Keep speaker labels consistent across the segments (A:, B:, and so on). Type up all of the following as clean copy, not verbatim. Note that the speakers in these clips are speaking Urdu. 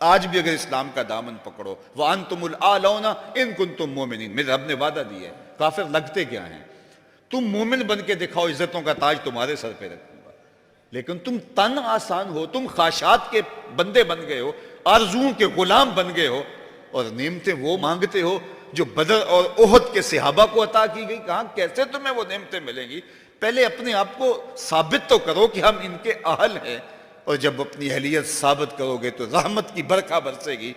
A: آج بھی اگر اسلام کا دامن پکڑو وَأَنْتُمُ الْأَعْلَوْنَ إِن كُنتُم مُؤْمِنِينَ، میرے رب نے وعدہ دیا ہے، کافر لگتے کیا ہیں، تم مومن بن کے دکھاؤ، عزتوں کا تاج تمہارے سر پہ رکھوں گا۔ لیکن تم تن آسان ہو، تم خواہشات کے بندے بن گئے ہو، آرزوؤں کے غلام بن گئے ہو، اور نعمتیں وہ مانگتے ہو جو بدر اور احد کے صحابہ کو عطا کی گئی۔ کہاں کیسے تمہیں وہ نعمتیں ملیں گی؟ پہلے اپنے آپ کو ثابت تو کرو کہ ہم ان کے اہل ہیں، اور جب اپنی اہلیت ثابت کرو گے تو رحمت کی برکھا برسے گی،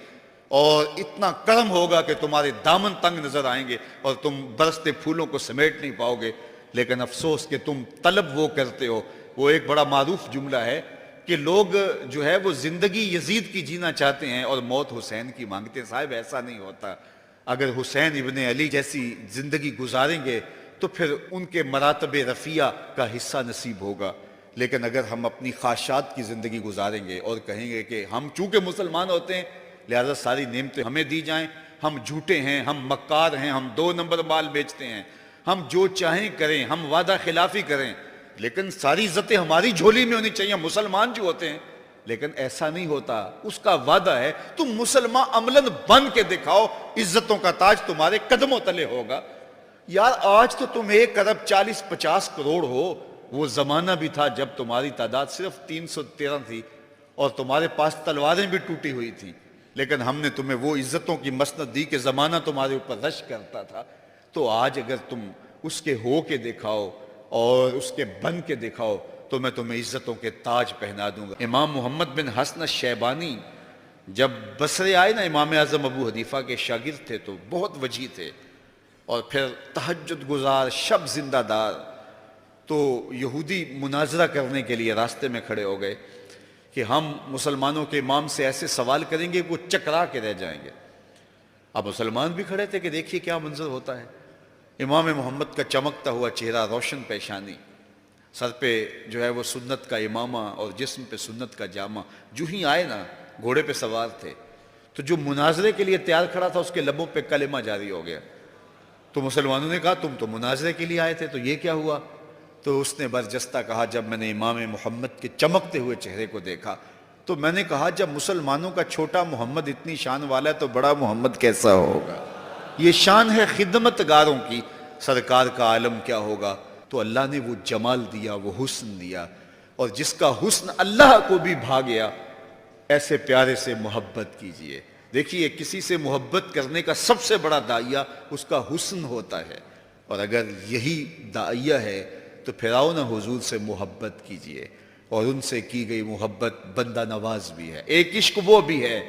A: اور اتنا کرم ہوگا کہ تمہارے دامن تنگ نظر آئیں گے اور تم برستے پھولوں کو سمیٹ نہیں پاؤ گے۔ لیکن افسوس کہ تم طلب وہ کرتے ہو، وہ ایک بڑا معروف جملہ ہے کہ لوگ جو ہے وہ زندگی یزید کی جینا چاہتے ہیں اور موت حسین کی مانگتے ہیں۔ صاحب ایسا نہیں ہوتا، اگر حسین ابن علی جیسی زندگی گزاریں گے تو پھر ان کے مراتب رفیع کا حصہ نصیب ہوگا۔ لیکن اگر ہم اپنی خواہشات کی زندگی گزاریں گے اور کہیں گے کہ ہم چونکہ مسلمان ہوتے ہیں لہذا ساری نعمتیں ہمیں دی جائیں، ہم جھوٹے ہیں، ہم مکار ہیں، ہم 2 نمبر مال بیچتے ہیں، ہم جو چاہیں کریں، ہم وعدہ خلافی کریں، لیکن ساری عزتیں ہماری جھولی میں ہونی چاہیے، مسلمان جو ہوتے ہیں۔ لیکن ایسا نہیں ہوتا، اس کا وعدہ ہے تم مسلمان عملاً بن کے دکھاؤ، عزتوں کا تاج تمہارے قدموں تلے ہوگا۔ یار آج تو تم 1 ارب 40-50 کروڑ ہو، وہ زمانہ بھی تھا جب تمہاری تعداد صرف 313 تھی اور تمہارے پاس تلواریں بھی ٹوٹی ہوئی تھیں، لیکن ہم نے تمہیں وہ عزتوں کی مسند دی کہ زمانہ تمہارے اوپر رش کرتا تھا۔ تو آج اگر تم اس کے ہو کے دکھاؤ اور اس کے بن کے دکھاؤ تو میں تمہیں عزتوں کے تاج پہنا دوں گا۔ امام محمد بن حسن الشیبانی جب بصرے آئے نا، امام اعظم ابو حنیفہ کے شاگرد تھے تو بہت وجیح تھے، اور پھر تہجد گزار، شب زندہ دار۔ تو یہودی مناظرہ کرنے کے لیے راستے میں کھڑے ہو گئے کہ ہم مسلمانوں کے امام سے ایسے سوال کریں گے کہ وہ چکرا کے رہ جائیں گے۔ اب مسلمان بھی کھڑے تھے کہ دیکھیے کیا منظر ہوتا ہے۔ امام محمد کا چمکتا ہوا چہرہ، روشن پیشانی، سر پہ جو ہے وہ سنت کا امامہ اور جسم پہ سنت کا جامہ۔ جو ہی آئے نا، گھوڑے پہ سوار تھے، تو جو مناظرے کے لیے تیار کھڑا تھا اس کے لبوں پہ کلمہ جاری ہو گیا۔ تو مسلمانوں نے کہا تم تو مناظرے کے لیے آئے تھے، تو یہ کیا ہوا؟ تو اس نے برجستہ کہا جب میں نے امام محمد کے چمکتے ہوئے چہرے کو دیکھا تو میں نے کہا جب مسلمانوں کا چھوٹا محمد اتنی شان والا ہے تو بڑا محمد کیسا ہوگا؟ یہ شان ہے خدمت گاروں کی، سرکار کا عالم کیا ہوگا؟ تو اللہ نے وہ جمال دیا، وہ حسن دیا، اور جس کا حسن اللہ کو بھی بھا گیا، ایسے پیارے سے محبت کیجئے۔ دیکھیے کسی سے محبت کرنے کا سب سے بڑا داعیہ اس کا حسن ہوتا ہے، اور اگر یہی داعیہ ہے تو پھر آؤ نا حضور سے محبت کیجئے، اور ان سے کی گئی محبت بندہ نواز بھی ہے۔ ایک عشق وہ بھی ہے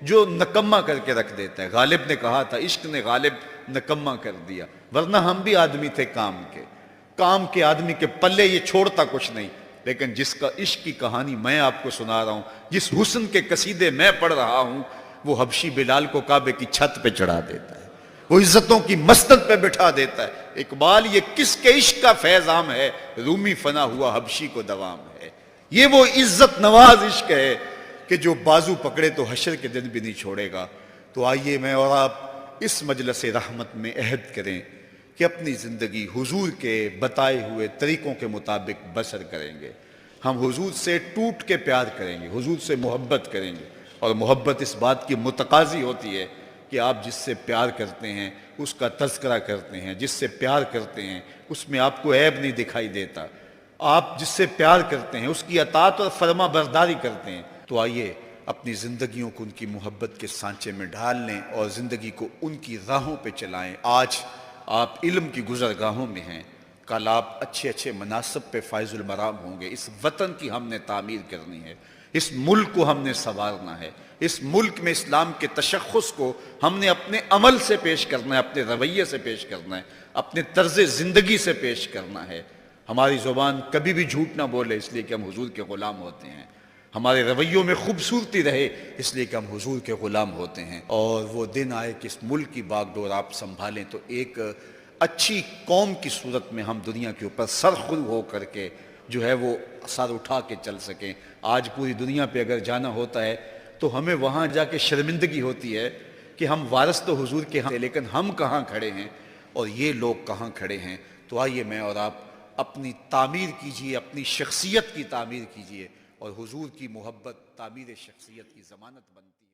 A: جو نکمہ کر کے رکھ دیتا ہے۔ غالب نے کہا تھا عشق نے غالب نکمہ کر دیا، ورنہ ہم بھی آدمی تھے کام کے آدمی کے پلے یہ چھوڑتا کچھ نہیں۔ لیکن جس کا عشق کی کہانی میں آپ کو سنا رہا ہوں، جس حسن کے قصیدے میں پڑھ رہا ہوں، وہ حبشی بلال کو کعبے کی چھت پہ چڑھا دیتا ہے، وہ عزتوں کی مسند پہ بٹھا دیتا ہے۔ اقبال یہ کس کے عشق کا فیض عام ہے، رومی فنا ہوا حبشی کو دوام ہے۔ یہ وہ عزت نواز عشق ہے کہ جو بازو پکڑے تو حشر کے دن بھی نہیں چھوڑے گا۔ تو آئیے میں اور آپ اس مجلس رحمت میں عہد کریں کہ اپنی زندگی حضور کے بتائے ہوئے طریقوں کے مطابق بسر کریں گے۔ ہم حضور سے ٹوٹ کے پیار کریں گے، حضور سے محبت کریں گے، اور محبت اس بات کی متقاضی ہوتی ہے کہ آپ جس سے پیار کرتے ہیں اس کا تذکرہ کرتے ہیں، جس سے پیار کرتے ہیں اس میں آپ کو عیب نہیں دکھائی دیتا، آپ جس سے پیار کرتے ہیں اس کی اطاعت اور فرما برداری کرتے ہیں۔ تو آئیے اپنی زندگیوں کو ان کی محبت کے سانچے میں ڈھال لیں اور زندگی کو ان کی راہوں پہ چلائیں۔ آج آپ علم کی گزرگاہوں میں ہیں، کل آپ اچھے اچھے مناصب پہ فائز المرام ہوں گے۔ اس وطن کی ہم نے تعمیر کرنی ہے، اس ملک کو ہم نے سنوارنا ہے، اس ملک میں اسلام کے تشخص کو ہم نے اپنے عمل سے پیش کرنا ہے، اپنے رویے سے پیش کرنا ہے، اپنے طرز زندگی سے پیش کرنا ہے۔ ہماری زبان کبھی بھی جھوٹ نہ بولے اس لیے کہ ہم حضور کے غلام ہوتے ہیں، ہمارے رویوں میں خوبصورتی رہے اس لیے کہ ہم حضور کے غلام ہوتے ہیں، اور وہ دن آئے کہ اس ملک کی باغ ڈور آپ سنبھالیں تو ایک اچھی قوم کی صورت میں ہم دنیا کے اوپر سرخرو ہو کر کے جو ہے وہ سر اٹھا کے چل سکیں۔ آج پوری دنیا پہ اگر جانا ہوتا ہے تو ہمیں وہاں جا کے شرمندگی ہوتی ہے کہ ہم وارث تو حضور کے ہیں لیکن ہم کہاں کھڑے ہیں اور یہ لوگ کہاں کھڑے ہیں۔ تو آئیے میں اور آپ اپنی تعمیر کیجئے، اپنی شخصیت کی تعمیر کیجئے، اور حضور کی محبت تعمیر شخصیت کی ضمانت بنتی ہے۔